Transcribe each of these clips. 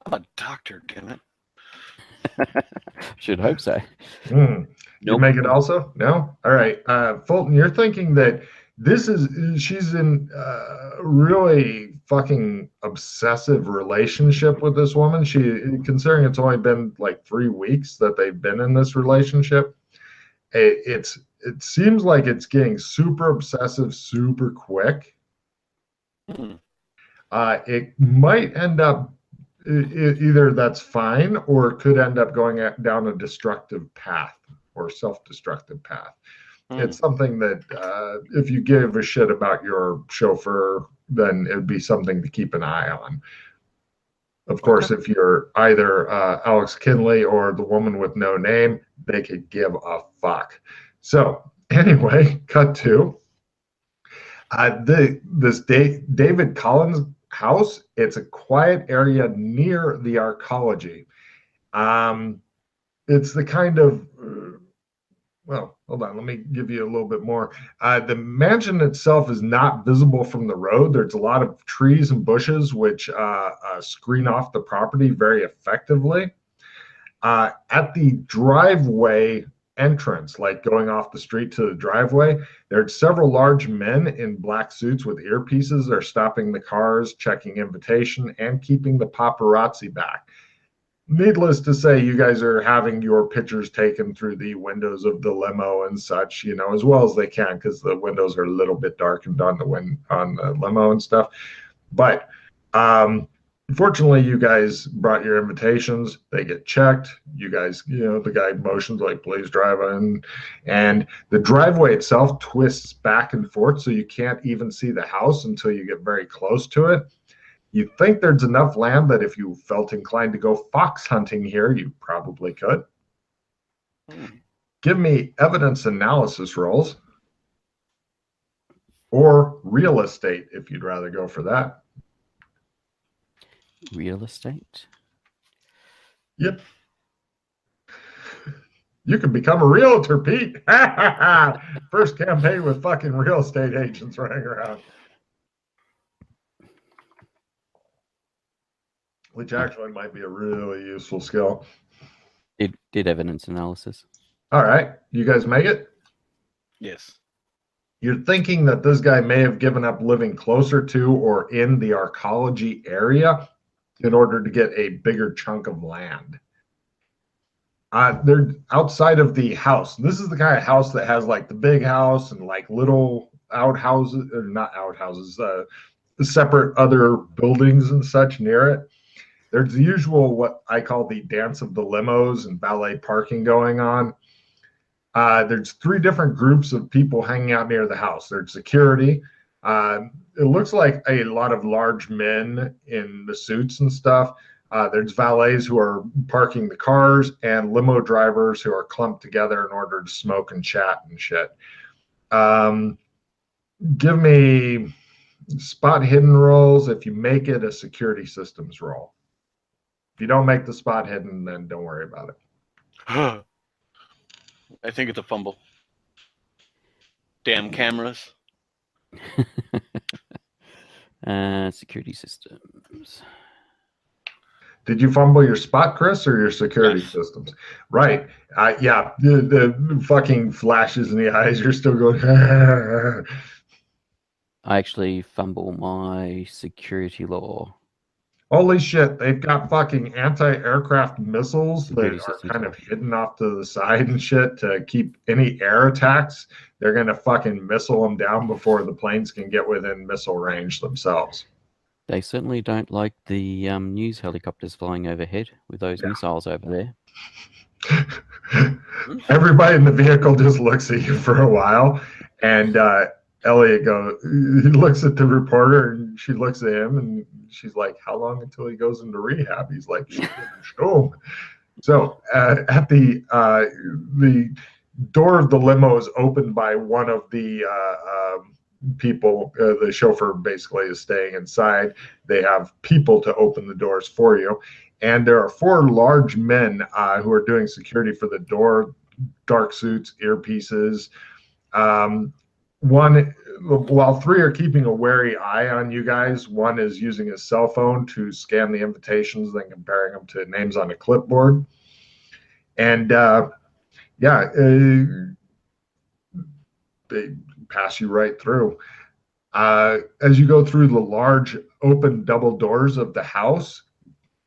I'm a doctor, damn it. Should hope so. You Nope. make it also? No? All right. Fulton, you're thinking that she's in a really fucking obsessive relationship with this woman. Considering it's only been like 3 weeks that they've been in this relationship, it seems like it's getting super obsessive, super quick. Hmm. It might end up either that's fine or it could end up going down a destructive path or self-destructive path. It's something that if you give a shit about your chauffeur, then it'd be something to keep an eye on. Of course, if you're either Alex Kinley or the woman with no name, they could give a fuck. So anyway, cut to David Collins house. It's a quiet area near the arcology. It's the kind of well, hold on, let me give you a little bit more. The mansion itself is not visible from the road. There's a lot of trees and bushes which screen off the property very effectively. At the driveway entrance, like going off the street to the driveway, there's several large men in black suits with earpieces. They're stopping the cars, checking invitation, and keeping the paparazzi back. Needless to say, you guys are having your pictures taken through the windows of the limo and such, as well as they can, because the windows are a little bit darkened on the limo and stuff. But fortunately, you guys brought your invitations. They get checked. You guys, the guy motions like, please drive in. And the driveway itself twists back and forth, so you can't even see the house until you get very close to it. You think there's enough land that if you felt inclined to go fox hunting here, you probably could. Give me evidence analysis rolls or real estate if you'd rather go for that. Real estate? Yep. You can become a realtor, Pete. First campaign with fucking real estate agents running around. Which actually might be a really useful skill. Did evidence analysis. All right. You guys make it? Yes. You're thinking that this guy may have given up living closer to or in the arcology area in order to get a bigger chunk of land. They're outside of the house. This is the kind of house that has like the big house and like little outhouses, or not outhouses, separate other buildings and such near it. There's the usual, what I call the dance of the limos and valet parking going on. There's 3 different groups of people hanging out near the house. There's security. It looks like a lot of large men in the suits and stuff. There's valets who are parking the cars and limo drivers who are clumped together in order to smoke and chat and shit. Give me spot hidden rolls. If you make it, a security systems roll. If you don't make the spot hidden, then don't worry about it. I think it's a fumble. Damn cameras. Security systems. Did you fumble your spot, Chris, or your security systems? Right. Yeah, the fucking flashes in the eyes. You're still going. I actually fumble my security law. Holy shit, they've got fucking anti-aircraft missiles that are kind of hidden off to the side and shit to keep any air attacks. They're going to fucking missile them down before the planes can get within missile range themselves. They certainly don't like the news helicopters flying overhead with those missiles over there. Everybody in the vehicle just looks at you for a while, and Elliot he looks at the reporter, and she looks at him, and she's like, how long until he goes into rehab? He's like, show him. So at the door of the limo is opened by one of the people. The chauffeur basically is staying inside. They have people to open the doors for you. And there are 4 large men who are doing security for the door, dark suits, earpieces. One while three are keeping a wary eye on you guys, one is using his cell phone to scan the invitations, then comparing them to names on a clipboard. And they pass you right through. As you go through the large open double doors of the house,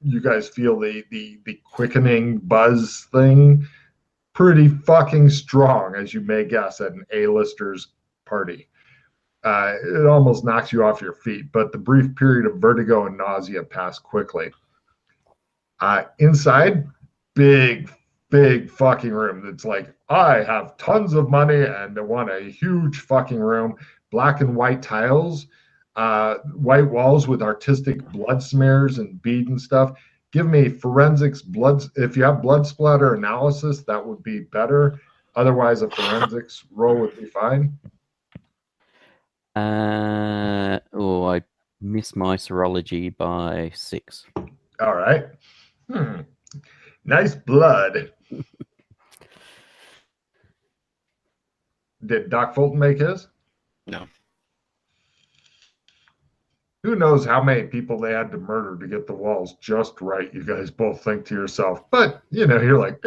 you guys feel the quickening buzz thing pretty fucking strong, as you may guess, at an A-lister's party. It almost knocks you off your feet, but the brief period of vertigo and nausea pass quickly. Inside, big fucking room that's like, I have tons of money and I want a huge fucking room. Black and white tiles, white walls with artistic blood smears and bead and stuff. Give me forensics blood. If you have blood splatter analysis, that would be better. Otherwise, a forensics roll would be fine. I missed my serology by 6. All right. Nice blood. Did Doc Fulton make his? No. Who knows how many people they had to murder to get the walls just right, you guys both think to yourself. But, you're like,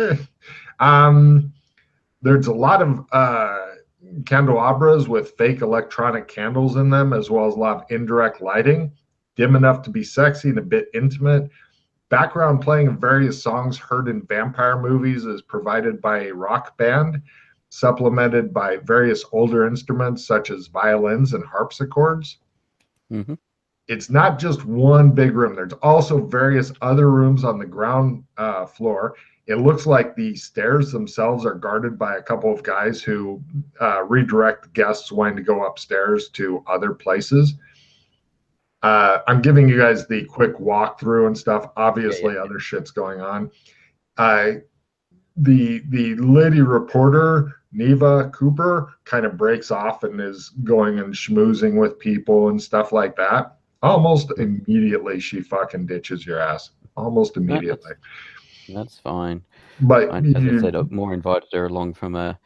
There's a lot of candelabras with fake electronic candles in them, as well as a lot of indirect lighting, dim enough to be sexy and a bit intimate. Background playing of various songs heard in vampire movies is provided by a rock band, supplemented by various older instruments such as violins and harpsichords. Mm-hmm. It's not just one big room. There's also various other rooms on the ground floor. It looks like the stairs themselves are guarded by a couple of guys who redirect guests wanting to go upstairs to other places. I'm giving you guys the quick walkthrough and stuff. Obviously, other shit's going on. The lady reporter, Neva Cooper, kind of breaks off and is going and schmoozing with people and stuff like that. Almost immediately, she fucking ditches your ass. Almost immediately. That's fine. But as I said, I more invited her along from a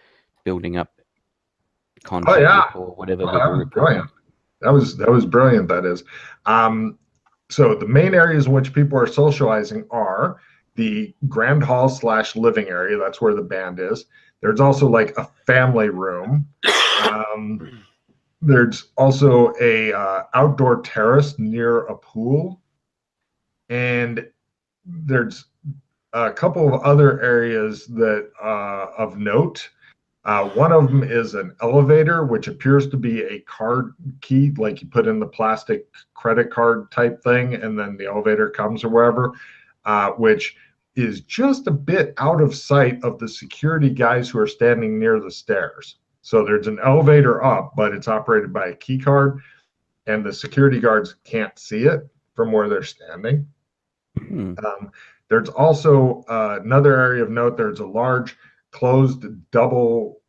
building up contact or whatever with the report. Brilliant. That was brilliant. That is. So the main areas in which people are socializing are the grand hall / living area. That's where the band is. There's also like a family room. There's also a outdoor terrace near a pool, and there's a couple of other areas that of note. One of them is an elevator, which appears to be a card key, like you put in the plastic credit card type thing, and then the elevator comes or wherever, which is just a bit out of sight of the security guys who are standing near the stairs. So there's an elevator up, but it's operated by a key card, and the security guards can't see it from where they're standing. There's also another area of note. There's a large closed double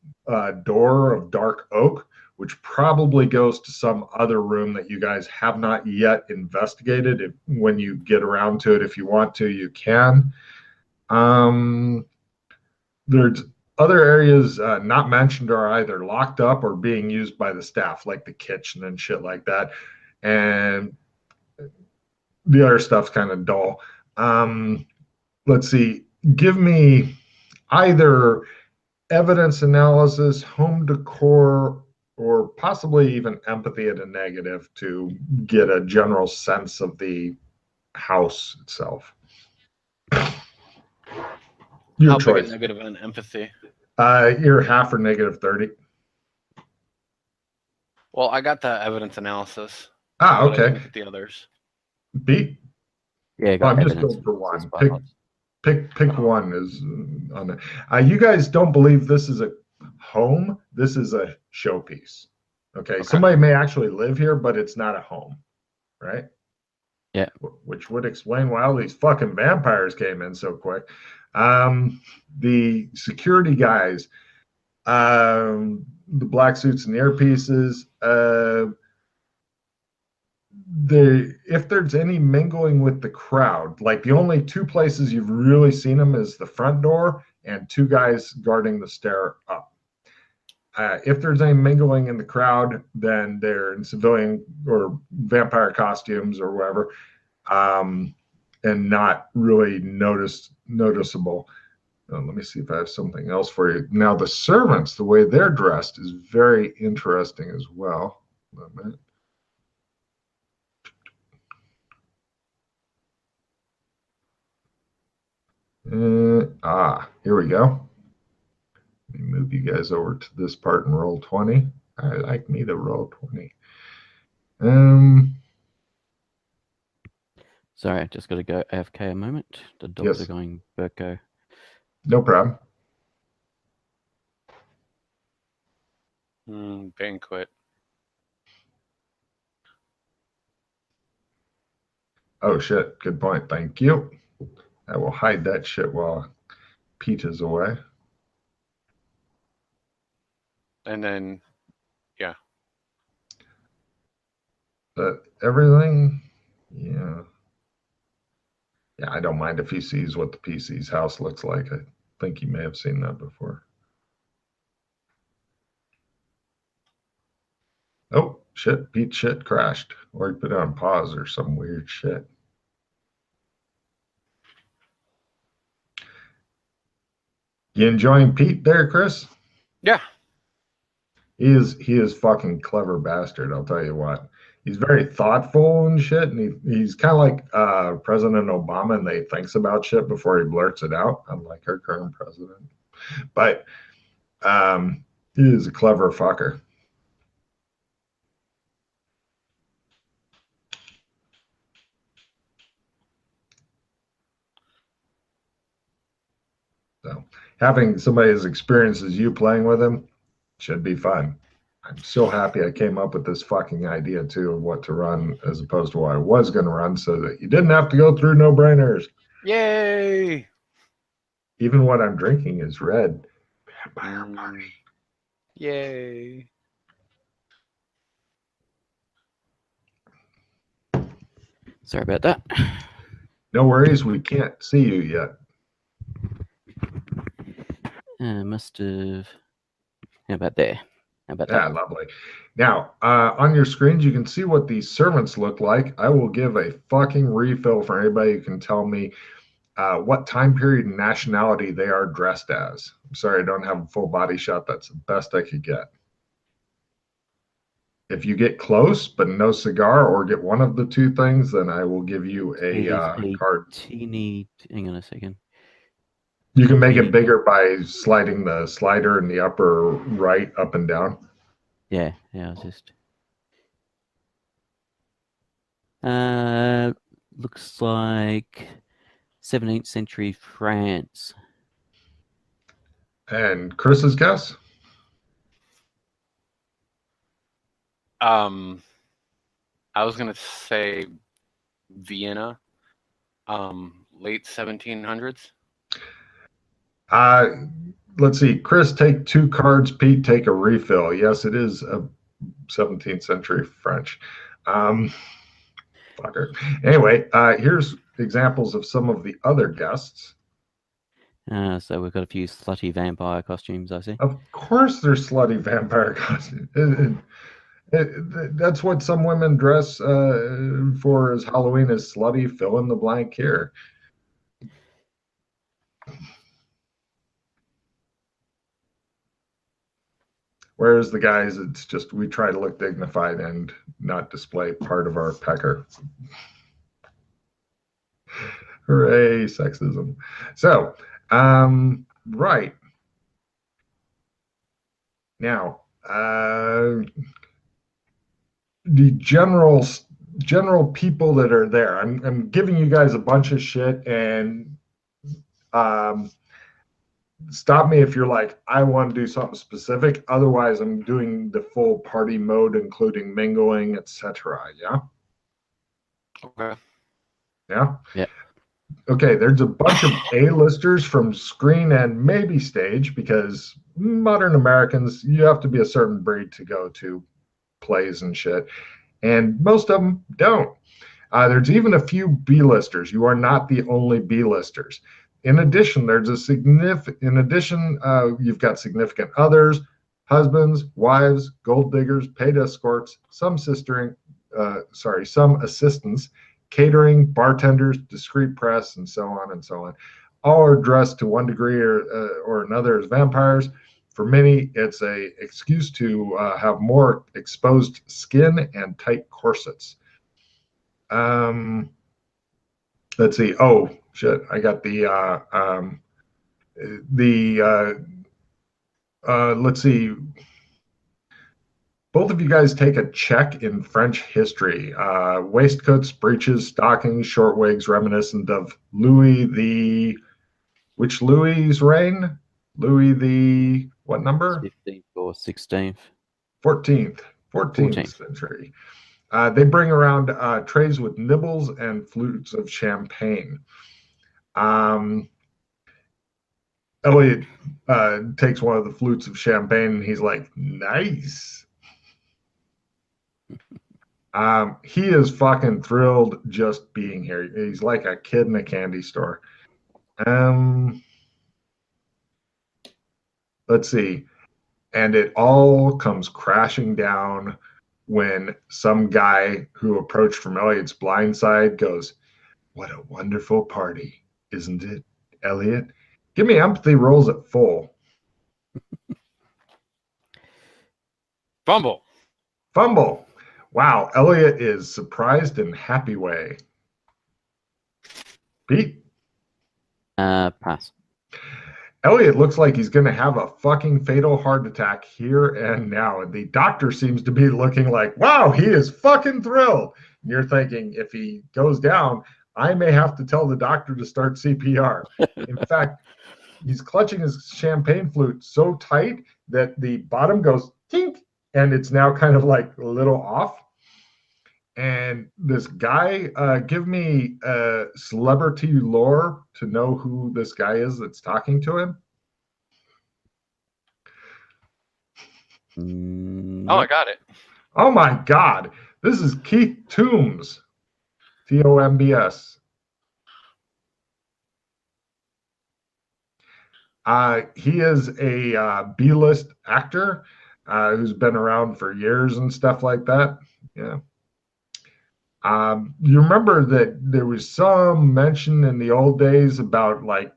door of dark oak, which probably goes to some other room that you guys have not yet investigated. When you get around to it, if you want to, you can. There's other areas not mentioned are either locked up or being used by the staff, like the kitchen and shit like that. And the other stuff's kind of dull. Let's see. Give me either evidence analysis, home decor, or possibly even empathy at a negative to get a general sense of the house itself. Your choice. Big a negative and empathy? You're half or negative 30. Well, I got the evidence analysis. Okay. Look at the others. Beat? Yeah, I'm just going for one. Pick one is on there. You guys don't believe this is a home. This is a showpiece. Okay. Somebody may actually live here, but it's not a home, right? Yeah. Which would explain why all these fucking vampires came in so quick. The security guys, the black suits and earpieces, if there's any mingling with the crowd, like the only two places you've really seen them is the front door and two guys guarding the stair up. If there's any mingling in the crowd, then they're in civilian or vampire costumes or whatever, and not really noticeable. Let me see if I have something else for you. Now, the servants, the way they're dressed is very interesting as well. A minute. Here we go. Let me move you guys over to this part and roll 20. I like me to roll 20. Sorry, I just got to go AFK a moment. The dogs Yes. are going Burko. No problem. Banquet. Oh, shit. Good point. Thank you. I will hide that shit while Pete is away. And then, yeah. But everything, yeah. Yeah, I don't mind if he sees what the PC's house looks like. I think he may have seen that before. Oh, shit. Pete shit crashed. Or he put it on pause or some weird shit. You enjoying Pete there, Chris? Yeah. He is fucking clever bastard, I'll tell you what. He's very thoughtful and shit, and he's kind of like President Obama, and they thinks about shit before he blurts it out, unlike our current president. But he is a clever fucker. So having somebody as experienced as you playing with him should be fun. I'm so happy I came up with this fucking idea too of what to run as opposed to what I was going to run, so that you didn't have to go through no-brainers. Yay! Even what I'm drinking is red. Vampire Party. Yay! Sorry about that. No worries, we can't see you yet. Must have. How about there? How about Yeah, that? lovely. Now, on your screens, you can see what these servants look like. I will give a fucking refill for anybody who can tell me what time period and nationality they are dressed as. I'm sorry, I don't have a full body shot. That's the best I could get. If you get close but no cigar, or get one of the two things, then I will give you a card. Hang on a second. You can make it bigger by sliding the slider in the upper right up and down. Yeah, I'll just. Looks like 17th century France. And Chris's guess? I was gonna say Vienna, late 1700s. Let's see. Chris, take 2 cards. Pete, take a refill. Yes, it is a 17th century French. Fucker. Anyway, here's examples of some of the other guests. So we've got a few slutty vampire costumes, I see. Of course, there's slutty vampire costumes. That's what some women dress for as Halloween, is slutty. Fill in the blank here. Whereas the guys, it's just we try to look dignified and not display part of our pecker. Hooray, sexism. So, right. Now, the general people that are there, I'm giving you guys a bunch of shit, and stop me if you're like, I want to do something specific. Otherwise, I'm doing the full party mode, including mingling, etc. Yeah? Okay. Yeah? Yeah. Okay, there's a bunch of A-listers from screen and maybe stage, because modern Americans, you have to be a certain breed to go to plays and shit. And most of them don't. There's even a few B-listers. You are not the only B-listers. In addition, you've got significant others, husbands, wives, gold diggers, paid escorts, some assistants, catering, bartenders, discreet press, and so on and so on. All are dressed to one degree or another as vampires. For many, it's a excuse to have more exposed skin and tight corsets. Let's see. Oh shit! I got let's see. Both of you guys take a check in French history. Waistcoats, breeches, stockings, short wigs, reminiscent of which Louis's reign? Louis the, what number? 15th or 16th. 14th century. They bring around trays with nibbles and flutes of champagne. Elliot takes one of the flutes of champagne and he's like, nice. He is fucking thrilled just being here. He's like a kid in a candy store. Let's see. And it all comes crashing down when some guy who approached from Elliot's blind side goes, what a wonderful party, isn't it, Elliot? Give me empathy rolls at full. Fumble. Wow, Elliot is surprised in happy way. Pete? Pass. Elliot looks like he's going to have a fucking fatal heart attack here and now. And the doctor seems to be looking like, wow, he is fucking thrilled. And you're thinking, if he goes down, I may have to tell the doctor to start CPR. In fact, he's clutching his champagne flute so tight that the bottom goes tink, and it's now kind of like a little off. And this guy, give me celebrity lore to know who this guy is that's talking to him. Oh, I got it. Oh my God. This is Keith Toombs. Tombs. He is a B-list actor who's been around for years and stuff like that. Yeah. You remember that there was some mention in the old days about like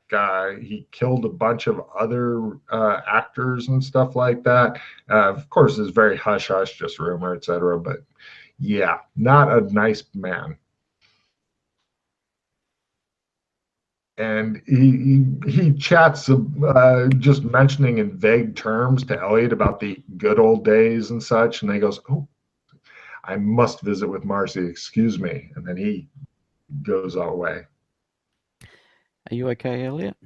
he killed a bunch of other actors and stuff like that. Of course, it's very hush hush, just rumor, etc. But yeah, not a nice man. And he chats just mentioning in vague terms to Elliot about the good old days and such, and he goes, "Oh, I must visit with Marcy, excuse me." And then he goes away. Are you okay, Elliot?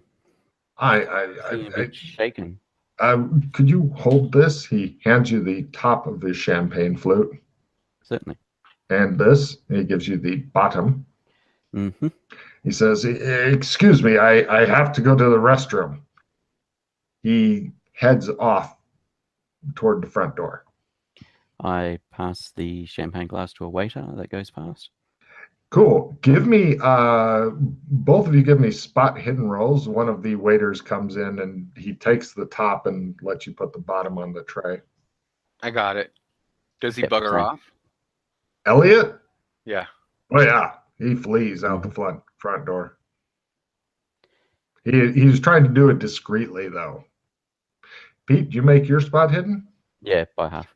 I'm a bit shaken. Could you hold this? He hands you the top of his champagne flute. Certainly. And this, he gives you the bottom. Mm-hmm. He says, excuse me, I have to go to the restroom. He heads off toward the front door. I pass the champagne glass to a waiter that goes past. Cool. Give me, both of you give me spot hidden rolls. One of the waiters comes in and he takes the top and lets you put the bottom on the tray. I got it. Does he Yep, bugger same. off? Elliot? Yeah. Oh, yeah. He flees out the front door. He was trying to do it discreetly, though. Pete, did you make your spot hidden? Yeah, by half.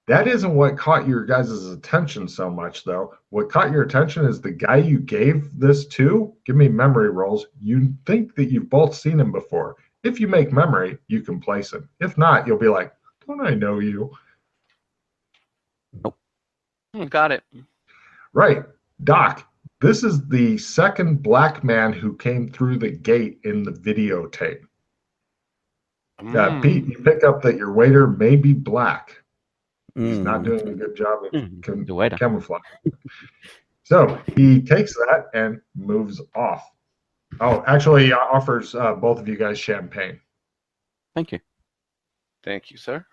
That isn't what caught your guys' attention so much, though. What caught your attention is the guy you gave this to. Give me memory rolls. You think that you've both seen him before. If you make memory, you can place him. If not, you'll be like, don't I know you? Nope. Got it. Right. Doc, this is the second black man who came through the gate in the videotape. Pete, you pick up that your waiter may be black. He's not doing a good job of camouflage. So he takes that and moves off. Oh, actually, he offers both of you guys champagne. Thank you. Thank you, sir.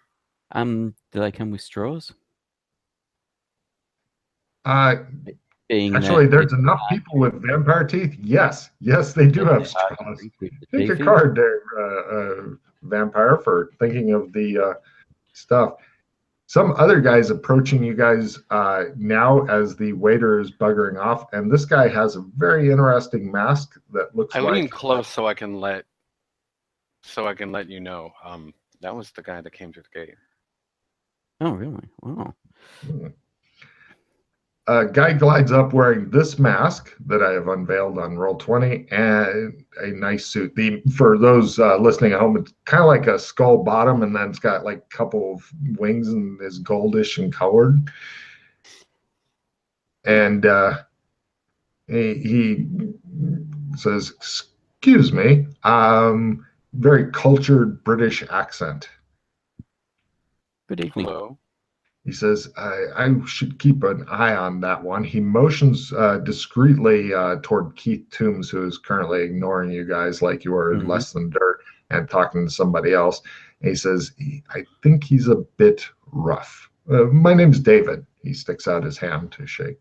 Do they come with straws? Actually, there's enough people with vampire teeth. Yes, they do have straws. Take a card there, vampire, for thinking of the stuff. Some other guy's approaching you guys now as the waiter is buggering off, and this guy has a very interesting mask that looks I like. lean close so I can let you know. That was the guy that came to the gate. Oh, really? Wow. A guy glides up wearing this mask that I have unveiled on Roll20 and a nice suit. For those listening at home, it's kind of like a skull bottom, and then it's got like a couple of wings and is goldish and colored. And he says, "Excuse me," very cultured British accent. Good evening. Hello. He says, I should keep an eye on that one. He motions discreetly toward Keith Toombs, who is currently ignoring you guys like you are less than dirt and talking to somebody else. And he says, I think he's a bit rough. My name's David. He sticks out his hand to shake.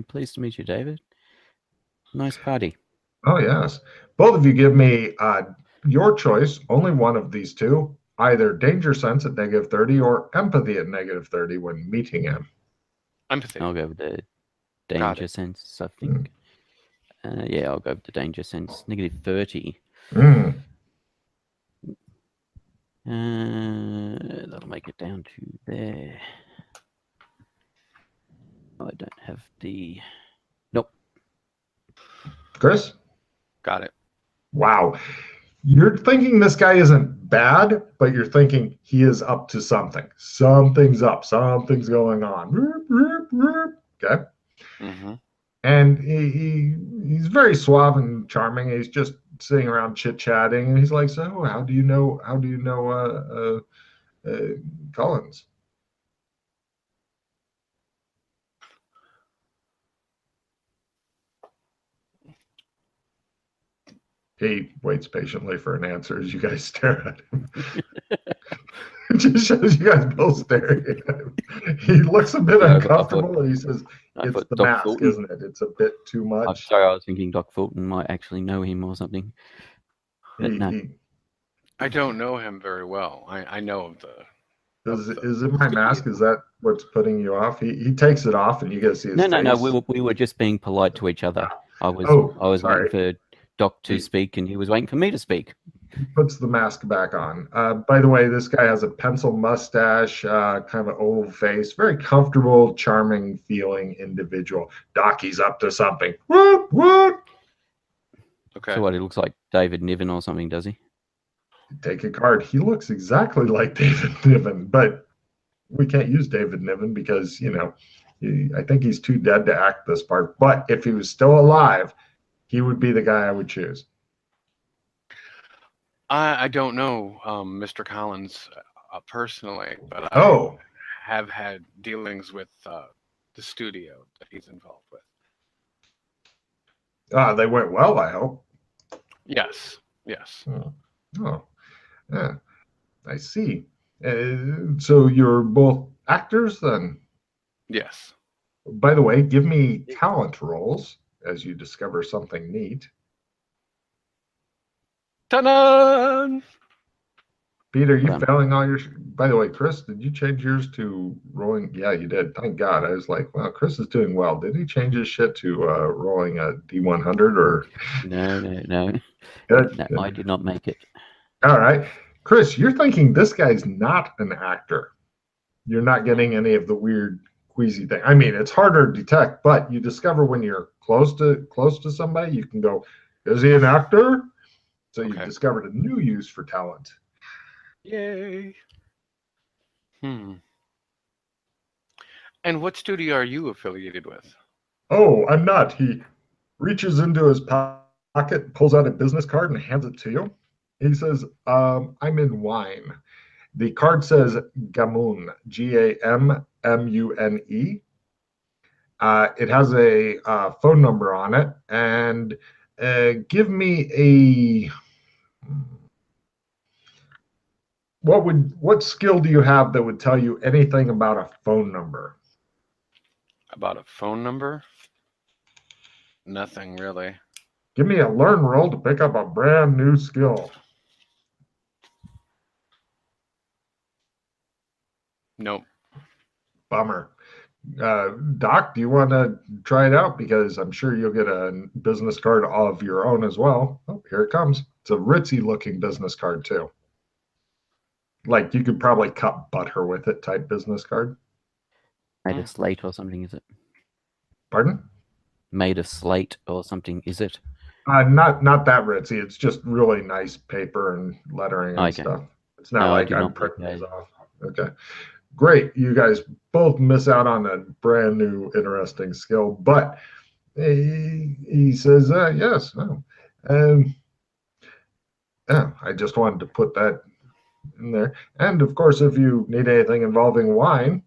Pleased to meet you, David. Nice party. Oh, yes. Both of you give me your choice, only one of these two. Either danger sense at -30 or empathy at -30 when meeting him. Empathy. I'll go with the danger sense, I think. Yeah, I'll go with the danger sense. -30. That'll make it down to there. I don't have the... Nope. Chris? Got it. Wow. You're thinking this guy isn't bad, but you're thinking he is up to something. Something's up. Something's going on. Okay. Mm-hmm. And he's very suave and charming. He's just sitting around chit-chatting, and he's like, "So, how do you know Collins?" He waits patiently for an answer as you guys stare at him. It just shows you guys both staring at him. He looks a bit uncomfortable, and he says, "It's the mask, Fulton. isn't it? It's a bit too much." I'm sorry, I was thinking Doc Fulton might actually know him or something. But no. I don't know him very well. I know of the... Is it my mask? Is that what's putting you off? He takes it off, and you guys see his face. No. We were just being polite to each other. I was sorry. waiting for Doc to speak, and he was waiting for me to speak. He puts the mask back on. By the way, this guy has a pencil mustache, kind of an oval face, very comfortable, charming feeling individual. Doc, he's up to something. What? Okay. So what, he looks like David Niven or something, does he? Take a card. He looks exactly like David Niven, but we can't use David Niven because, I think he's too dead to act this part. But if he was still alive, he would be the guy I would choose. I don't know Mr. Collins personally, but I have had dealings with the studio that he's involved with. They went well, I hope. Yes. Oh, yeah. I see. So you're both actors then? Yes. By the way, give me talent rolls as you discover something neat. Ta-da! Peter, you failing all your... By the way, Chris, did you change yours to rolling? Yeah, you did. Thank God. I was like, well, Chris is doing well. Did he change his shit to rolling a D100 or... No. Good. I did not make it. All right. Chris, you're thinking this guy's not an actor. You're not getting any of the weird queasy thing. I mean, it's harder to detect, but you discover when you're close to somebody, you can go, is he an actor? So you've discovered a new use for talent. Yay. And what studio are you affiliated with? Oh, I'm not. He reaches into his pocket, pulls out a business card, and hands it to you. He says, I'm in wine. The card says Gamune, Gammune. It has a phone number on it, and give me a... What skill do you have that would tell you anything about a phone number? About a phone number? Nothing really. Give me a learn roll to pick up a brand new skill. Nope. Bummer. Doc, do you want to try it out? Because I'm sure you'll get a business card of your own as well. Oh, here it comes. It's a ritzy looking business card too. Like you could probably cut butter with it type business card. Made of slate or something, is it? Pardon? Made of slate or something, is it? Not that ritzy. It's just really nice paper and lettering and Okay. stuff. It's not No, I like do I'm not printing like these that. off. Okay. Great. You guys both miss out on a brand new interesting skill, but he says, yes. Oh. Yeah, I just wanted to put that in there. And of course, if you need anything involving wine,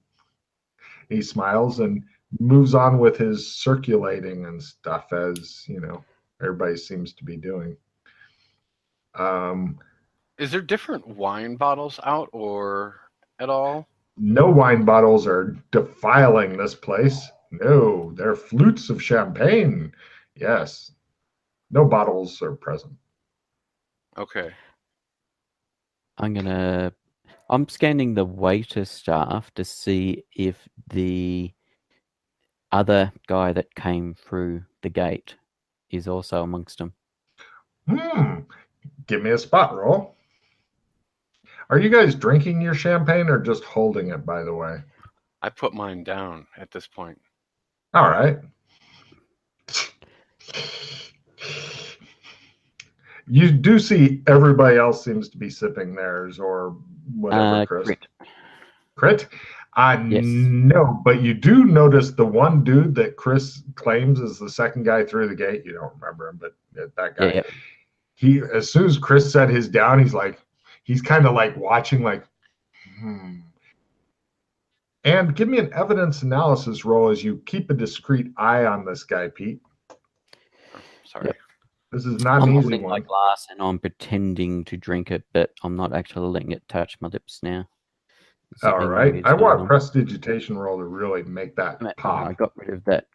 he smiles and moves on with his circulating and stuff, as you know, everybody seems to be doing. Is there different wine bottles out or at all? No wine bottles are defiling this place. No, they're flutes of champagne. Yes, no bottles are present. Okay. I'm scanning the waiter staff to see if the other guy that came through the gate is also amongst them. Give me a spot roll. Are you guys drinking your champagne or just holding it, by the way? I put mine down at this point. All right. You do see everybody else seems to be sipping theirs or whatever, Chris. Crit. Crit? Yes. No, but you do notice the one dude that Chris claims is the second guy through the gate. You don't remember him, but that guy. Yeah. He, as soon as Chris set his down, he's kind of like watching, like, And give me an evidence analysis roll as you keep a discreet eye on this guy, Pete. Sorry. Yep. This is not I'm an easy holding one. my glass and I'm pretending to drink it, but I'm not actually letting it touch my lips now. All right. I want prestidigitation roll to really make that pop. I got rid of that.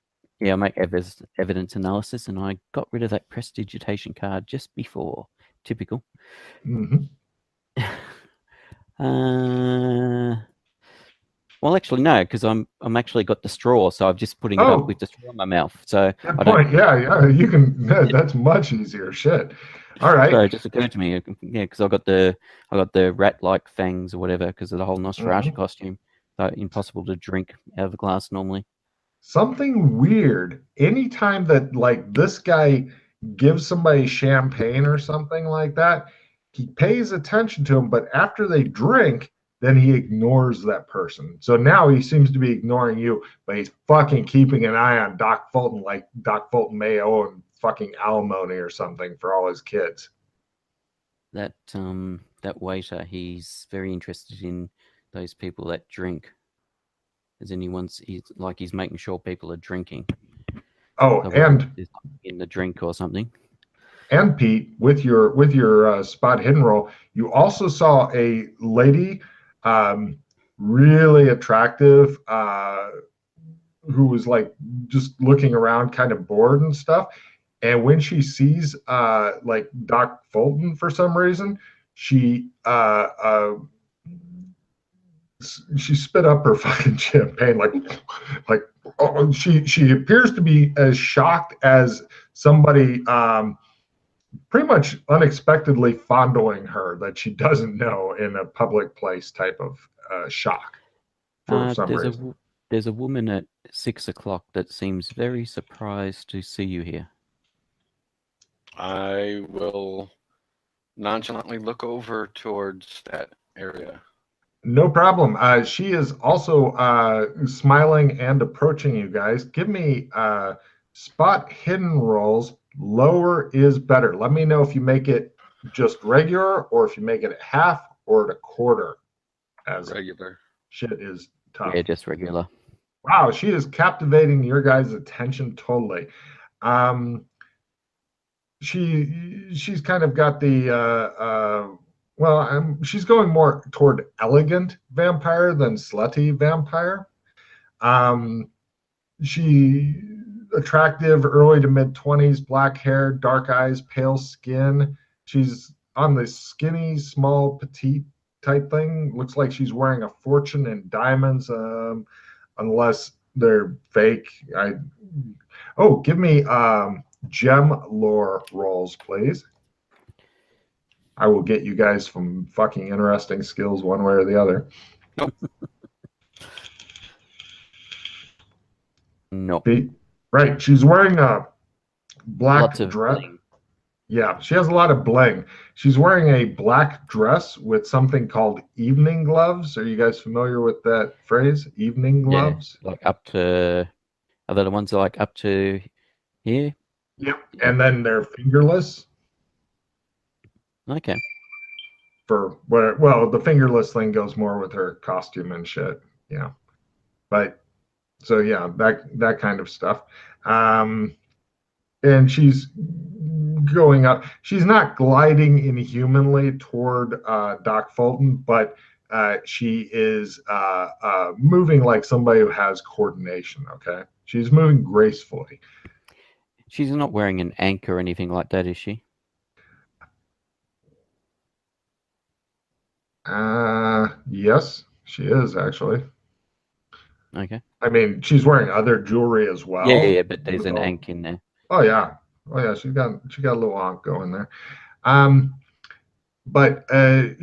Yeah, I make evidence analysis, and I got rid of that prestidigitation card just before. Typical. Well, actually, no, because I'm actually got the straw, so I'm just putting it up with the straw in my mouth. So good point. Yeah, you can. That's much easier. Shit. All right. So it just occurred to me, yeah, because I got the rat-like fangs or whatever because of the whole Nosferatu costume. So impossible to drink out of a glass normally. Something weird. Anytime that like this guy gives somebody champagne or something like that, he pays attention to him, but after they drink, then he ignores that person. So now he seems to be ignoring you, but he's fucking keeping an eye on Doc Fulton, like Doc Fulton may owe him fucking alimony or something for all his kids. That waiter, he's very interested in those people that drink. As in he's making sure people are drinking. Oh, so and in the drink or something. And Pete, with your spot hidden roll, you also saw a lady, really attractive, who was like just looking around, kind of bored and stuff. And when she sees like Doc Fulton for some reason, she spit up her fucking champagne, like oh, she appears to be as shocked as somebody pretty much unexpectedly fondling her that she doesn't know in a public place type of shock for some reason. There's a woman at 6 o'clock that seems very surprised to see you here. I will nonchalantly look over towards that area. No problem. She is also smiling and approaching you guys. Give me spot hidden rolls. Lower is better. Let me know if you make it just regular or if you make it at half or at a quarter. As regular. Shit is tough. Yeah, just regular. Wow, she is captivating your guys' attention totally. She's kind of got the she's going more toward elegant vampire than slutty vampire. She attractive, early to mid 20s, black hair, dark eyes, pale skin. She's on the skinny, small, petite type thing. Looks like she's wearing a fortune in diamonds, unless they're fake. Give me gem lore rolls, please. I will get you guys some fucking interesting skills one way or the other. No. Right. She's wearing a black Lots of dress. bling. Yeah, she has a lot of bling. She's wearing a black dress with something called evening gloves. Are you guys familiar with that phrase? Evening gloves? Yeah, like up to... Are they the ones that are like up to here? Yep. And then they're fingerless. Okay. The fingerless thing goes more with her costume and shit. Yeah. But so yeah, that kind of stuff. And she's going up. She's not gliding inhumanly toward Doc Fulton, but she is moving like somebody who has coordination. Okay, she's moving gracefully. She's not wearing an anchor or anything like that, is she? Yes, she is actually. Okay. I mean, she's wearing other jewelry as well. Yeah, but there's an ank in there. Oh yeah, She got a little ankh going there. But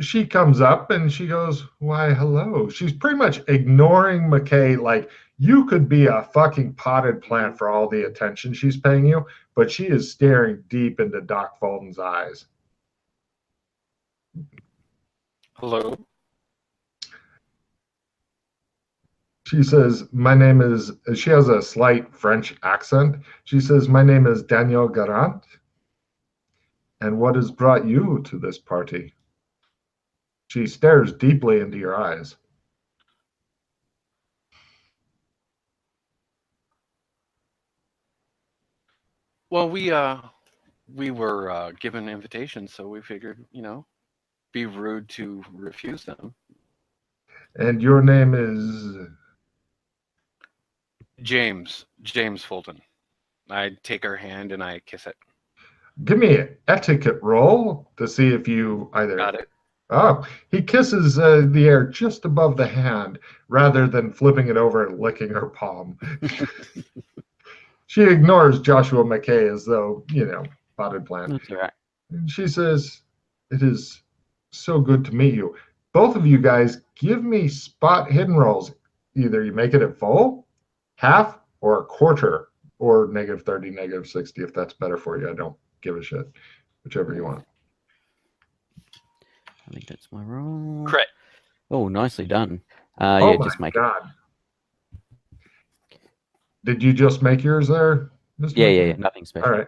she comes up and she goes, "Why, hello." She's pretty much ignoring McKay. Like, you could be a fucking potted plant for all the attention she's paying you, but she is staring deep into Doc Fulton's eyes. Hello. She says, "My name is," she has a slight French accent. She says, "My name is Daniel Garant. And what has brought you to this party?" She stares deeply into your eyes. Well, we were given invitations, so we figured, be rude to refuse them. And your name is? James Fulton. I take her hand and I kiss it. Give me an etiquette roll to see if you either. Got it. Oh, he kisses the air just above the hand rather than flipping it over and licking her palm. She ignores Joshua McKay as though, potted plant. That's all right. And she says, "It is so good to meet you. Both of you guys, give me spot hidden rolls. Either you make it at full, half, or a quarter, or -30, -60, if that's better for you. I don't give a shit. Whichever you want." I think that's my roll. Crit. Oh, nicely done. Oh just my make God. Did you just make yours there? Yeah, nothing special. All right.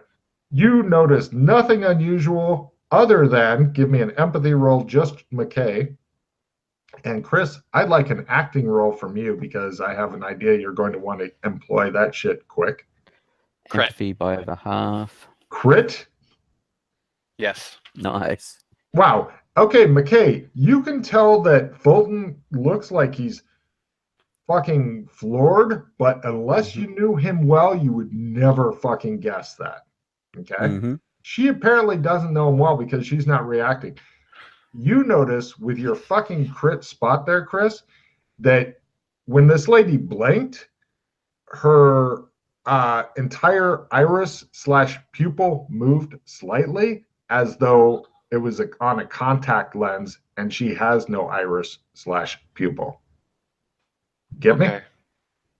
You notice nothing unusual other than, give me an empathy roll, just McKay. And Chris, I'd like an acting roll from you because I have an idea you're going to want to employ that shit quick. Crit. Empathy by over half. Crit? Yes. Nice. Wow. Okay, McKay, you can tell that Fulton looks like he's fucking floored, but unless you knew him well, you would never fucking guess that. Okay? Mm-hmm. She apparently doesn't know him well because she's not reacting. You notice with your fucking crit spot there, Chris, that when this lady blinked, her entire iris/pupil moved slightly as though it was on a contact lens, and she has no iris/pupil. Get me?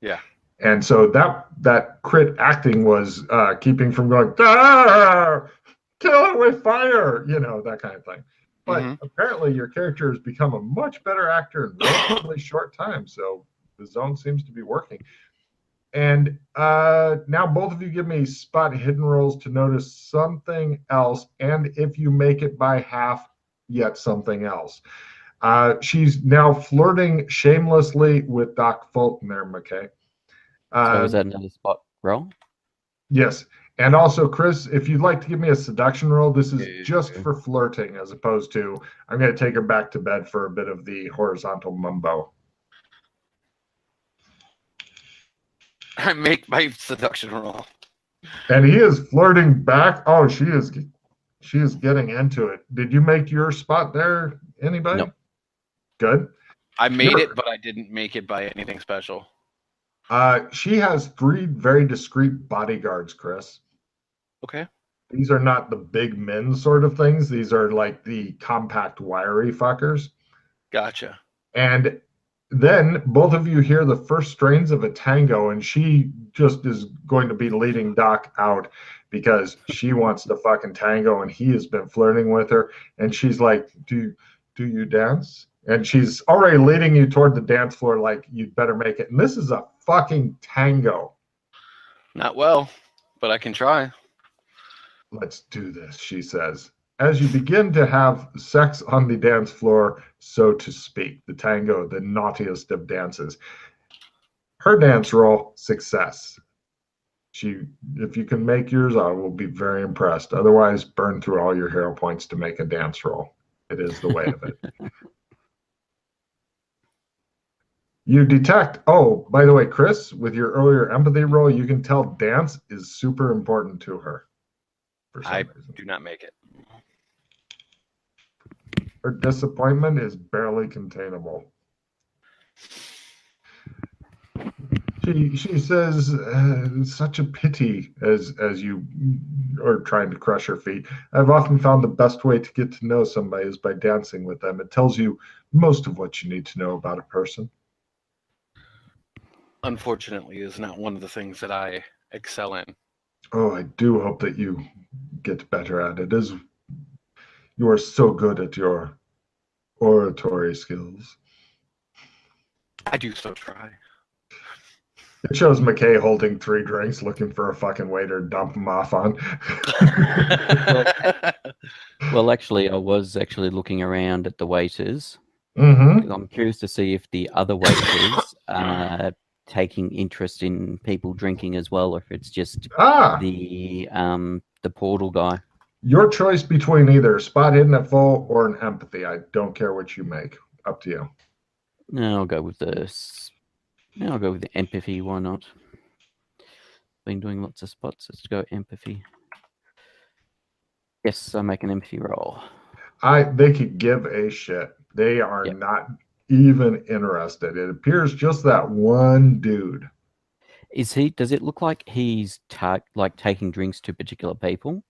Yeah. And so that crit acting was keeping from going, "Ah, kill it with fire," that kind of thing. But apparently your character has become a much better actor in a relatively short time, so the zone seems to be working. And now both of you give me spot hidden rolls to notice something else, and if you make it by half, yet something else. She's now flirting shamelessly with Doc Fulton there, McKay. So is that another spot roll? Yes. And also, Chris, if you'd like to give me a seduction roll, this is just for flirting as opposed to, I'm going to take her back to bed for a bit of the horizontal mumbo. I make my seduction roll. And he is flirting back. Oh, she is getting into it. Did you make your spot there, anybody? No. Good. I made Sure. it, but I didn't make it by anything special. She has 3 very discreet bodyguards, Chris. Okay. These are not the big men sort of things. These are like the compact, wiry fuckers. Gotcha. And then both of you hear the first strains of a tango, and she just is going to be leading Doc out because she wants to fucking tango, and he has been flirting with her. And she's like, do you dance? And she's already leading you toward the dance floor like you'd better make it. And this is a fucking tango. Not well, but I can try. Let's do this, she says. As you begin to have sex on the dance floor, so to speak, the tango, the naughtiest of dances. Her dance roll, success. If you can make yours, I will be very impressed. Otherwise, burn through all your hero points to make a dance roll. It is the way of it. You detect, oh, by the way, Chris, with your earlier empathy roll, you can tell dance is super important to her. For some reason. Do not make it. Her disappointment is barely containable. She says, such a pity as you are trying to crush her feet. I've often found the best way to get to know somebody is by dancing with them. It tells you most of what you need to know about a person. Unfortunately, is not one of the things that I excel in. Oh, I do hope that you get better at it. You are so good at your oratory skills. I do so try. It shows McKay holding 3 drinks, looking for a fucking waiter to dump them off on. Well, actually, I was actually looking around at the waiters. Mm-hmm. I'm curious to see if the other waiters are taking interest in people drinking as well, or if it's just the portal guy. Your choice between either spot hidden at full or an empathy. I don't care what you make. Up to you. No, I'll go with this. No, I'll go with the empathy. Why not? Been doing lots of spots. Let's go empathy. Yes, I make an empathy roll. They could give a shit. They are not even interested. It appears just that one dude. Does it look like he's taking drinks to particular people?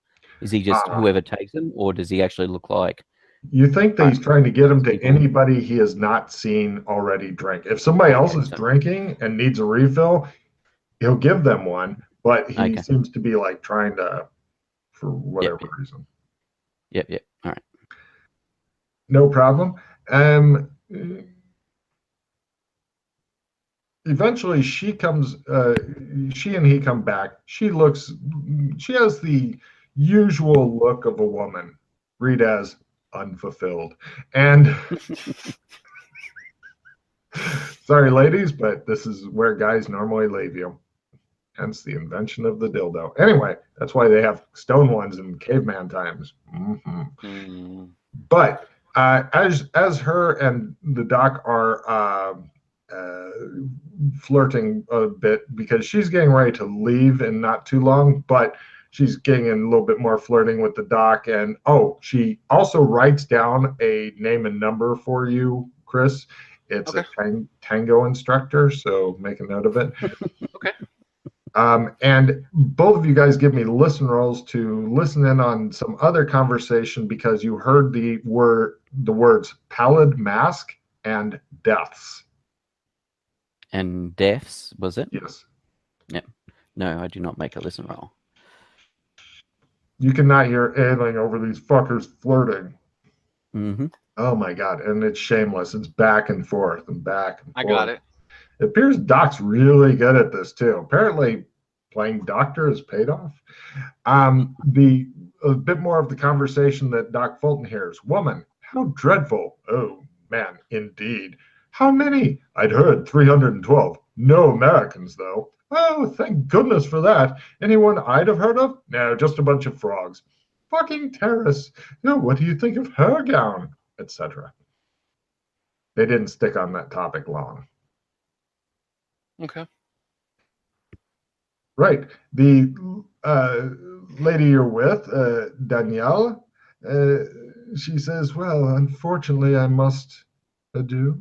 Is he just whoever takes them, or does he actually look like? You think that he's trying to get him to anybody he has not seen already drink. If somebody else is drinking and needs a refill, he'll give them one, but he seems to be like trying to, for whatever reason. Yep. All right. No problem. Eventually she and he come back. She has the usual look of a woman, read as unfulfilled. And sorry, ladies, but this is where guys normally leave you. Hence the invention of the dildo. Anyway, that's why they have stone ones in caveman times. But as her and the doc are flirting a bit, because she's getting ready to leave in not too long, but she's getting in a little bit more flirting with the doc. And she also writes down a name and number for you, Chris. It's a tango instructor, so make a note of it. Okay. And both of you guys give me listen rolls to listen in on some other conversation, because you heard the words pallid mask and deaths. And deaths, was it? Yes. Yeah. No, I do not make a listen roll. You cannot hear anything over these fuckers flirting. Mm-hmm. Oh my God. And it's shameless. It's back and forth and back and forth. I got it. It appears Doc's really good at this too. Apparently playing doctor has paid off. A bit more of the conversation that Doc Fulton hears. Woman, how dreadful. Oh man, indeed. How many? I'd heard 312. No Americans though. Oh, thank goodness for that. Anyone I'd have heard of? No, just a bunch of frogs. Fucking terrorists. No, what do you think of her gown? Etc. They didn't stick on that topic long. Okay. Right. The lady you're with, Danielle, she says, well, unfortunately, I must adieu.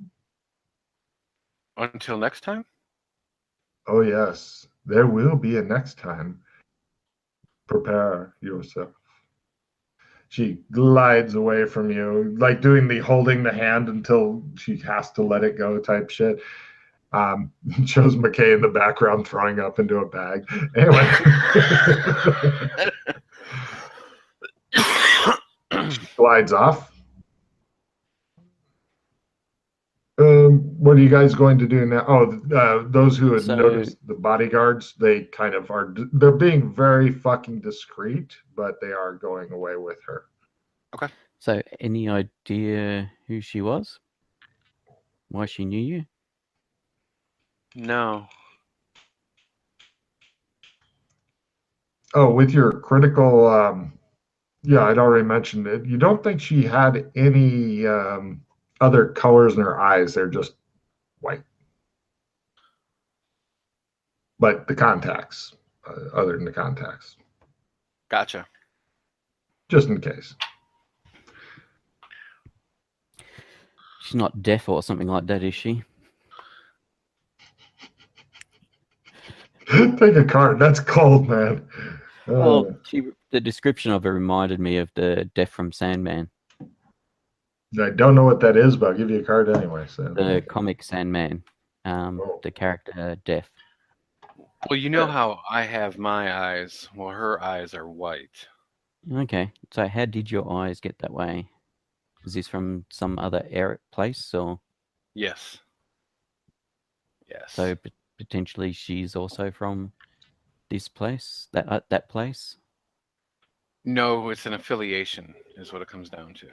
Until next time. Oh, yes, there will be a next time. Prepare yourself. She glides away from you, like doing the holding the hand until she has to let it go type shit. Shows McKay in the background throwing up into a bag. Anyway, she glides off. What are you guys going to do now? Oh, those who had So- noticed the bodyguards, they kind of are, they're being very fucking discreet, but they are going away with her. So, any idea who she was? Why she knew you? No. Oh, with your critical, yeah, I'd already mentioned it. You don't think she had any other colors in her eyes. They're just white. But the contacts, other than the contacts, Gotcha. just in case. She's not deaf or something like that, is she? Take a card. That's cold, man. Well, the description of her reminded me of the Deaf from Sandman, I don't know what that is, but I'll give you a card anyway. So. the comic Sandman. The character Deaf. Well, you know how I have my eyes. Well, her eyes are white. Okay, so how did your eyes get that way? Is this from some other place, or Yes. Yes. so potentially she's also from this place, that place? No, it's an affiliation, is what it comes down to.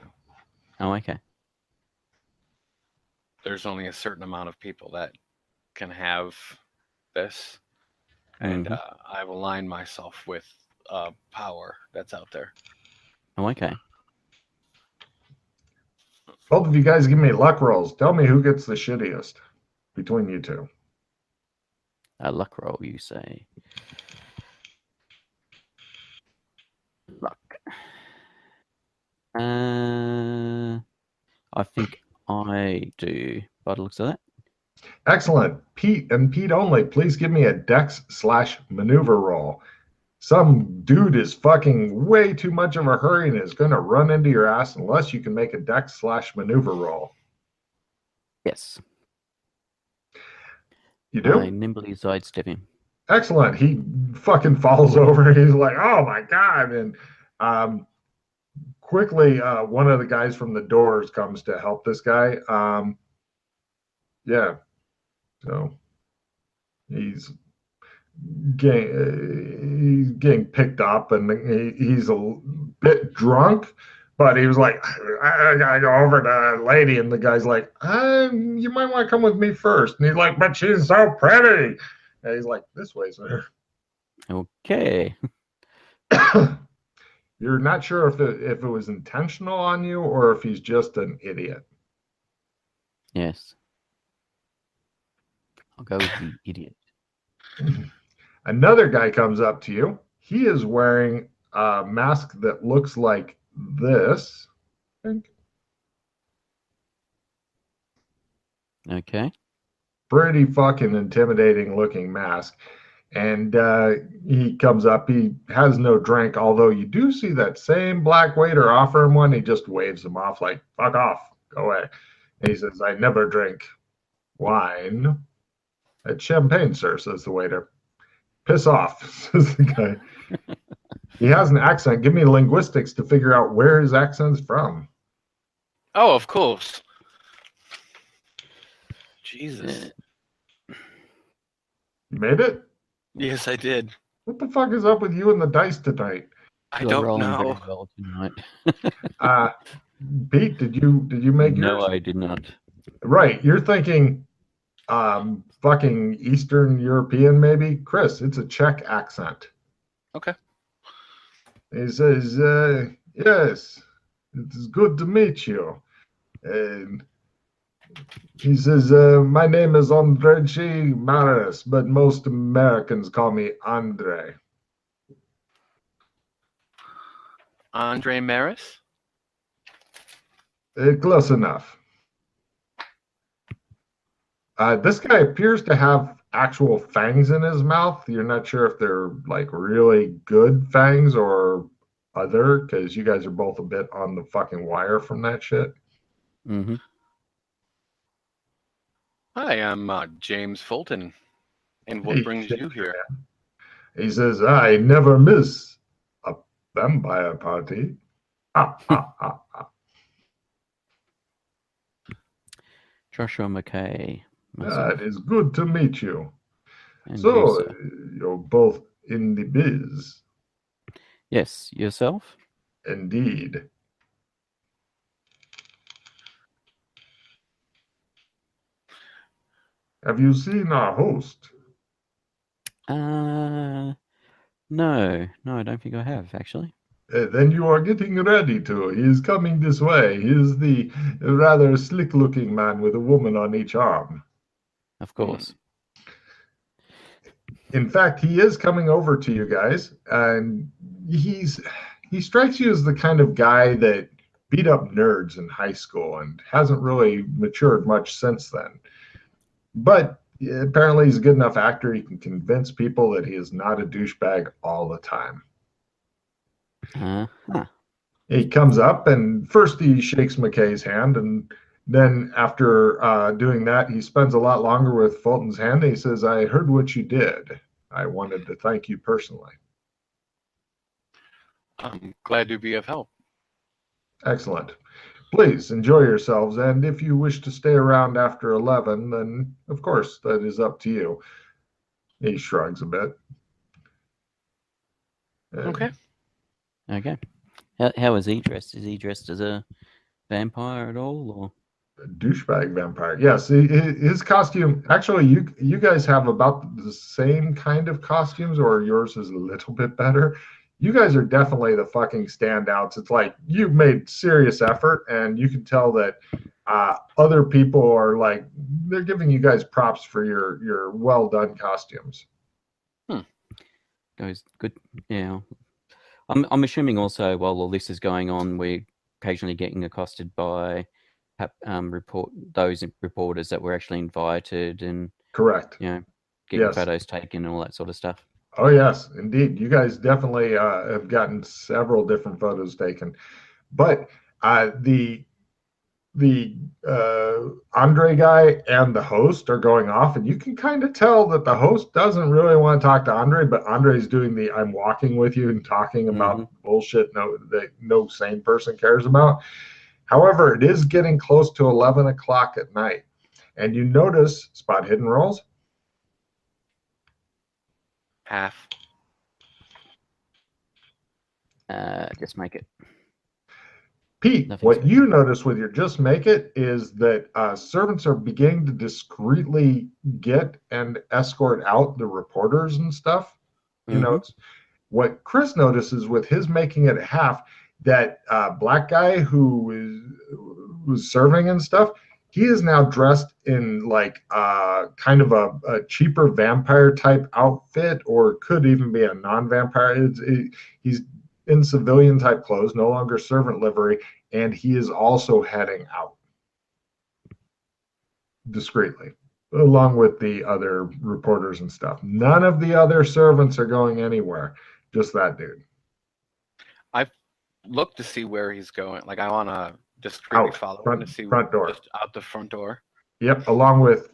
Oh, okay. There's only a certain amount of people that can have this, and I've aligned myself with power that's out there. Oh, okay. Both of you guys give me luck rolls. Tell me who gets the shittiest between you two. A luck roll, you say? Luck. I think I do, by the looks of that. Excellent. Pete and Pete only, please give me a dex/maneuver roll. Some dude is fucking way too much of a hurry and is going to run into your ass unless you can make a dex/maneuver roll. Yes. You do? I nimbly sidestep him. Excellent. He fucking falls over. He's like, oh my God. And quickly, one of the guys from the doors comes to help this guy. Yeah. So he's getting picked up, and he's a bit drunk, but he was like, I gotta go over to the lady, and the guy's like, you might want to come with me first. And he's like, but she's so pretty. And he's like, this way, sir. Okay. You're not sure if it was intentional on you or if he's just an idiot. Yes. I'll go with the idiot. Another guy comes up to you. He is wearing a mask that looks like this. I think. Okay. Pretty fucking intimidating looking mask. And he comes up. He has no drink, although you do see that same black waiter offer him one. He just waves him off like, fuck off, go away. And he says, I never drink wine. It's champagne, sir, says the waiter. Piss off, says the guy. He has an accent. Give me linguistics to figure out where his accent's from. Oh, of course. Jesus. You made it? Yes, I did. What the fuck is up with you and the dice tonight? I You're don't rolling very know. well tonight. Pete, did you make yours? No, I did not. Right, you're thinking fucking Eastern European maybe. Chris, it's a Czech accent. Okay. He says, yes, it's good to meet you. And he says, my name is Andrzej Maris, but most Americans call me Andre. Andre Maris? Close enough. This guy appears to have actual fangs in his mouth. You're not sure if they're like really good fangs or other, because you guys are both a bit on the fucking wire from that shit. Mm-hmm. Hi, I'm James Fulton. And what He brings shakes you your here? hand. He says, "I never miss a vampire party." Ah, ah, ah, ah. Joshua McKay, It myself, is good to meet you. and you, So, sir. you're both in the biz, Yes, yourself? indeed. Have you seen our host? No, no, I don't think I have actually. Then you are getting ready to. He is coming this way. He is the rather slick looking man with a woman on each arm. Of course. In fact, he is coming over to you guys, and he strikes you as the kind of guy that beat up nerds in high school and hasn't really matured much since then. But apparently, he's a good enough actor. He can convince people that he is not a douchebag all the time. Huh. He comes up and first he shakes McKay's hand, and then after doing that, he spends a lot longer with Fulton's hand. And he says, "I heard what you did. I wanted to thank you personally." I'm glad to be of help. Excellent. Please enjoy yourselves, and if you wish to stay around after 11, then of course that is up to you. He shrugs a bit. Okay. Okay. How is he dressed? Is he dressed as a vampire at all, or? Douchebag vampire. Yes, his costume. Actually, you guys have about the same kind of costumes, or yours is a little bit better. You guys are definitely the fucking standouts. It's like you've made serious effort, and you can tell that other people are like they're giving you guys props for your well done costumes. Goes good. Yeah. I'm assuming also while all this is going on, we're occasionally getting accosted by reporters that were actually invited, and Correct. getting Yes. photos taken and all that sort of stuff. Oh yes, indeed. You guys definitely have gotten several different photos taken, but the Andre guy and the host are going off, and you can kind of tell that the host doesn't really want to talk to Andre, but Andre's doing the "I'm walking with you" and talking about bullshit that no sane person cares about. However, it is getting close to 11 o'clock at night, and you notice spot hidden rolls. Half. Just make it. Pete, Nothing what special. you notice with your just make it is that servants are beginning to discreetly get and escort out the reporters and stuff. You know, it's what Chris notices with his making it half, that black guy was serving and stuff, he is now dressed in like kind of a cheaper vampire type outfit, or could even be a non-vampire. He's in civilian type clothes, no longer servant livery, and he is also heading out discreetly along with the other reporters and stuff. None of the other servants are going anywhere, just that dude. I've looked to see where he's going. Like I want to discreetly follow him to see front door. just out the front door. Yep, along with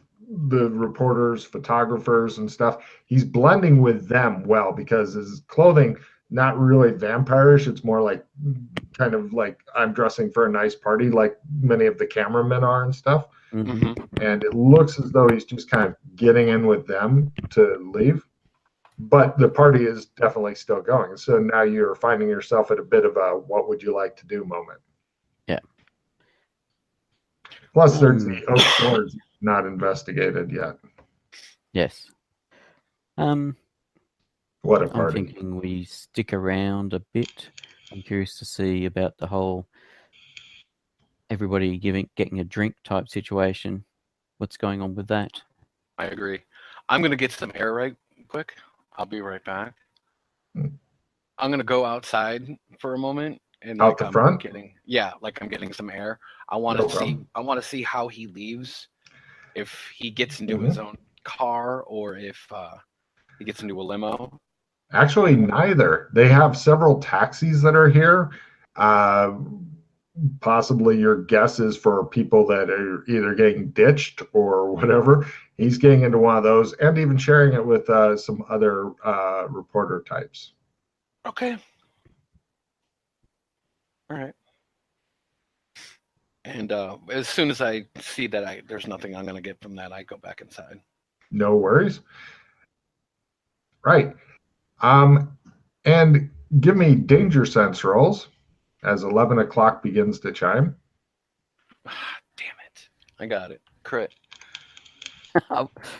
the reporters, photographers, and stuff. He's blending with them well because his clothing not really vampirish. It's more like kind of like I'm dressing for a nice party, like many of the cameramen are and stuff. And it looks as though he's just kind of getting in with them to leave. But the party is definitely still going. So now you're finding yourself at a bit of a "what would you like to do" moment. Yeah. Plus, there's the oak doors not investigated yet. Yes. What a I'm party. thinking we stick around a bit. I'm curious to see about the whole everybody getting a drink type situation. What's going on with that? I agree. I'm going to get some air right quick. I'll be right back. I'm going to go outside for a moment and Out the front? like I'm getting some air. I want to see how he leaves. if he gets into his own car or if he gets into a limo? Actually, neither. They have several taxis that are here. Possibly your guess is for people that are either getting ditched or whatever. He's getting into one of those and even sharing it with some other reporter types. Okay. All right. And as soon as I see that there's nothing I'm going to get from that, I go back inside. No worries. Right. And give me danger sense rolls as 11 o'clock begins to chime. Damn it. I got it. Crit.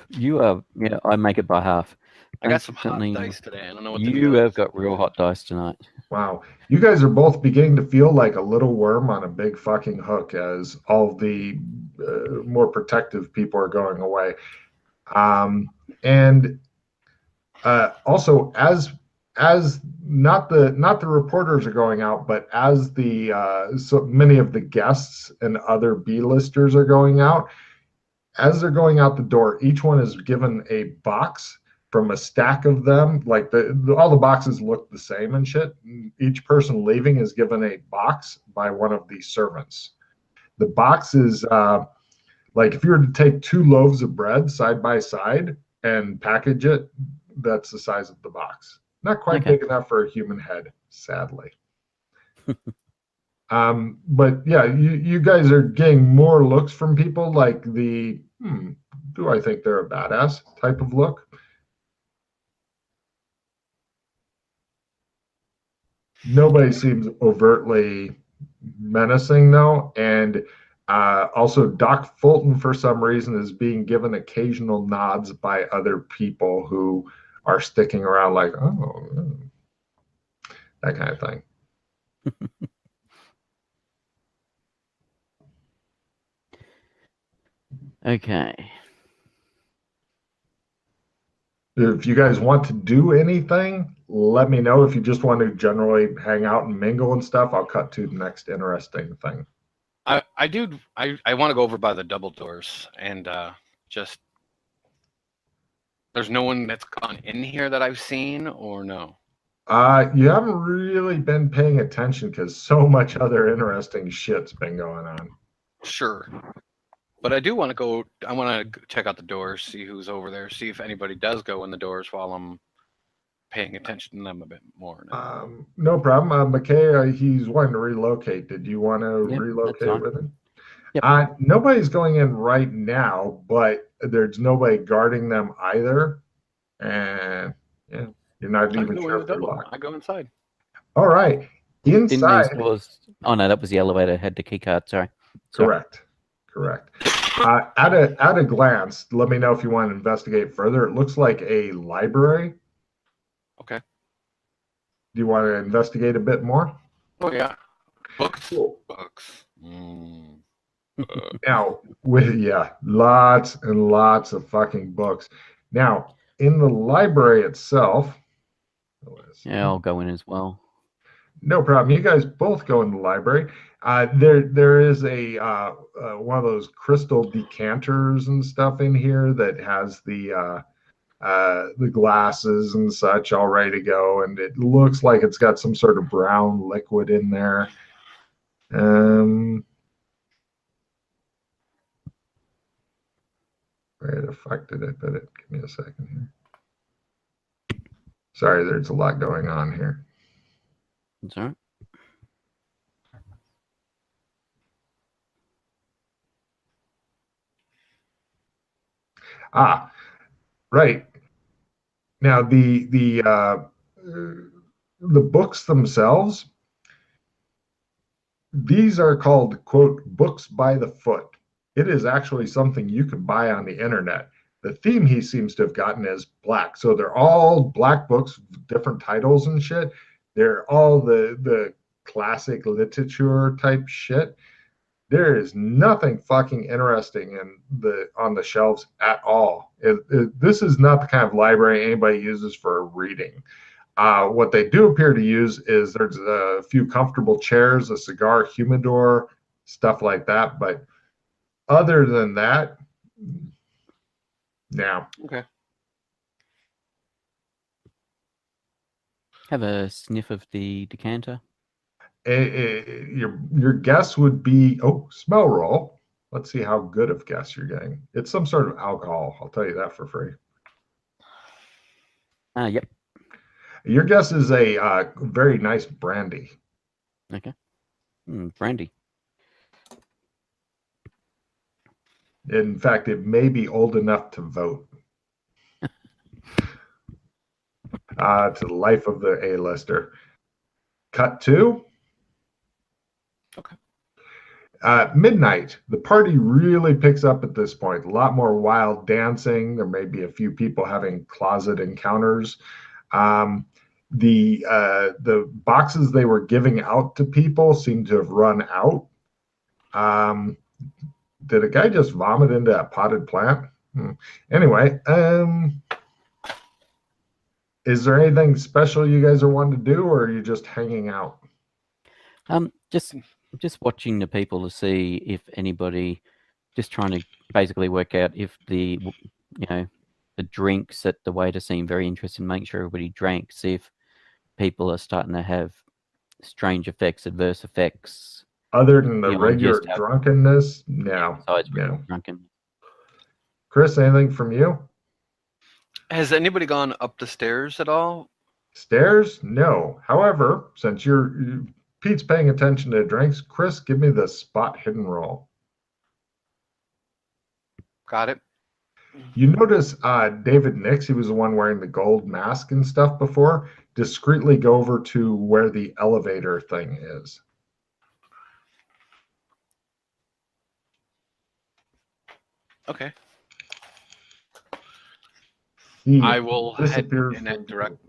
You are, yeah, I make it by half. I got some hot Unfortunately, dice today. I don't know what the You deal have is. got real hot dice tonight. Wow. You guys are both beginning to feel like a little worm on a big fucking hook as all the more protective people are going away. And also, as not the reporters are going out, but as the so many of the guests and other B-listers are going out, as they're going out the door, each one is given a box from a stack of them. Like all the boxes look the same and shit. Each person leaving is given a box by one of the servants. The box is like if you were to take 2 loaves of bread side by side and package it, that's the size of the box. Not quite big enough for a human head, sadly. But yeah, you guys are getting more looks from people like the, do I think they're a badass type of look? Nobody seems overtly menacing though. And also Doc Fulton, for some reason, is being given occasional nods by other people who are sticking around like, oh, that kind of thing. Okay. If you guys want to do anything, let me know. If you just want to generally hang out and mingle and stuff, I'll cut to the next interesting thing. I want to go over by the double doors and just. There's no one that's gone in here that I've seen, or no? You haven't really been paying attention because so much other interesting shit's been going on. Sure. But I do want to go. I want to check out the doors, see who's over there, see if anybody does go in the doors while I'm paying attention to them a bit more. No problem. McKay, he's wanting to relocate. Did you want to relocate with him? Yep. Nobody's going in right now, but there's nobody guarding them either. And yeah, you're not even sure if they're locked. I go inside. All right. Inside. Oh no, that was the elevator. Had the key card. Sorry. Correct. At a glance, let me know if you want to investigate further. It looks like a library. Okay. Do you want to investigate a bit more? Oh yeah. Books. Cool. Books. Now, lots and lots of fucking books. Now, in the library itself, yeah, I'll go in as well. No problem. You guys both go in the library. There is a one of those crystal decanters and stuff in here that has the glasses and such all ready to go, and it looks like it's got some sort of brown liquid in there. Where the fuck did I put it? Give me a second here. Sorry, there's a lot going on here. That's all right. Right. Now the books themselves, these are called, quote, books by the foot. It is actually something you can buy on the internet. The theme he seems to have gotten is black. So they're all black books, different titles and shit. They're all the classic literature type shit. There is nothing fucking interesting on the shelves at all. This is not the kind of library anybody uses for reading. What they do appear to use is there's a few comfortable chairs, a cigar humidor, stuff like that. But other than that, Now, Okay. Have a sniff of the decanter. Your guess would be smell roll. Let's see how good of guess you're getting. It's some sort of alcohol. I'll tell you that for free. Yep. Your guess is a very nice brandy. Okay. Brandy. In fact, it may be old enough to vote. To the life of the A-lister. Cut to Okay. Midnight. The party really picks up at this point. A lot more wild dancing. There may be a few people having closet encounters. The boxes they were giving out to people seem to have run out. Did a guy just vomit into a potted plant? Anyway, is there anything special you guys are wanting to do, or are you just hanging out? Just watching the people to see if anybody, just trying to basically work out if the drinks that the waiter seemed very interested in making sure everybody drank, see if people are starting to have strange effects, adverse effects. Other than the regular drunkenness? No. Besides drunken. Chris, anything from you? Has anybody gone up the stairs at all? Stairs? No. However, since Pete's paying attention to drinks, Chris, give me the spot hidden roll. Got it. You notice David Nix, he was the one wearing the gold mask and stuff before, discreetly go over to where the elevator thing is. Okay. I will head in that direction.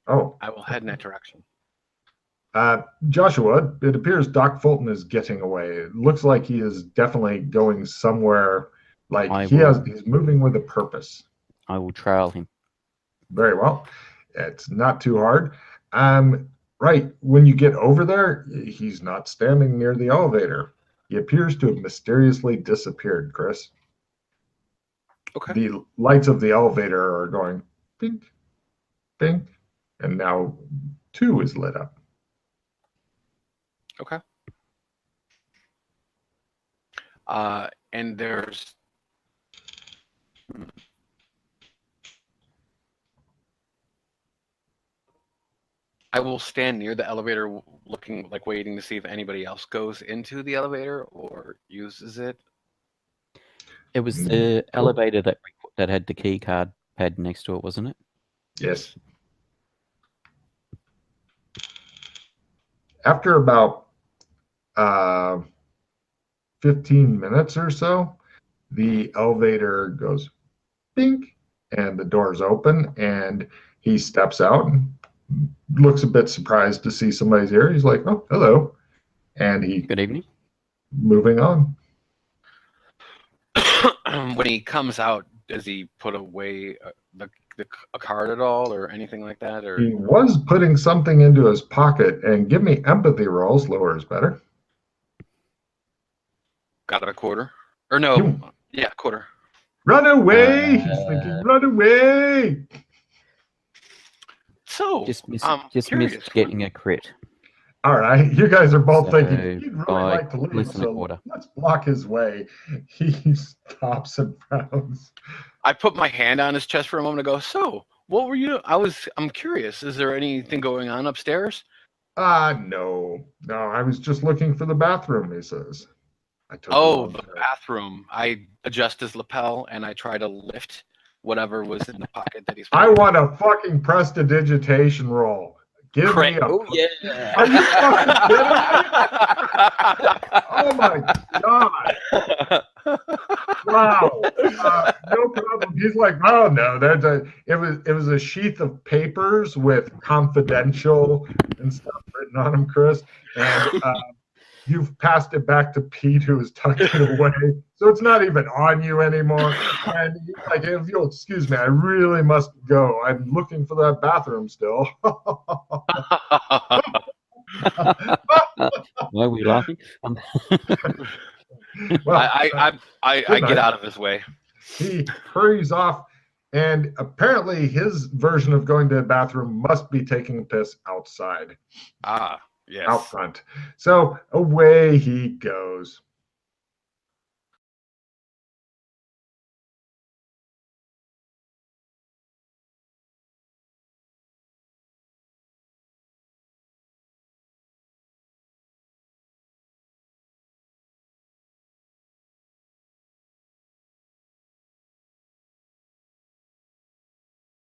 Oh. I will head in that direction. Joshua, it appears Doc Fulton is getting away. It looks like he is definitely going somewhere. Like he's moving with a purpose. I will trail him. Very well. It's not too hard. Right. When you get over there, he's not standing near the elevator. He appears to have mysteriously disappeared, Chris. Okay. The lights of the elevator are going pink, pink, and now 2 is lit up. Okay. And there's I will stand near the elevator looking, like waiting to see if anybody else goes into the elevator or uses it. It was the elevator that had the key card pad next to it, wasn't it? Yes. After about 15 minutes or so, the elevator goes bink, and the doors open, and he steps out and looks a bit surprised to see somebody's here. He's like, "Oh, hello," and Good evening. Moving on. When he comes out, does he put away a card at all or anything like that? Or he was putting something into his pocket. And give me empathy rolls. Lower is better. Got a quarter? Or no? Yeah, quarter. Run away! He's thinking, run away! So just missed getting a crit. All right, you guys are both thinking he'd really like to leave, so let's block his way. He stops and frowns. I put my hand on his chest for a moment and go, "So, what were you? I'm curious. Is there anything going on upstairs?" No. I was just looking for the bathroom. He says. The bathroom. I adjust his lapel and I try to lift whatever was in the pocket that he's. I want a fucking prestidigitation roll. Give me a. Oh yeah. Are you fucking kidding me? Oh my god! Wow. No problem. He's like, oh no, it was a sheath of papers with confidential and stuff written on them, Chris, and you've passed it back to Pete, who is tucking it away, so it's not even on you anymore. And he's like, if you'll excuse me, I really must go. I'm looking for that bathroom still. Why are we laughing? Well, I get out of his way. He hurries off And apparently his version of going to the bathroom must be taking a piss outside. Ah, yes. Out front. So away he goes.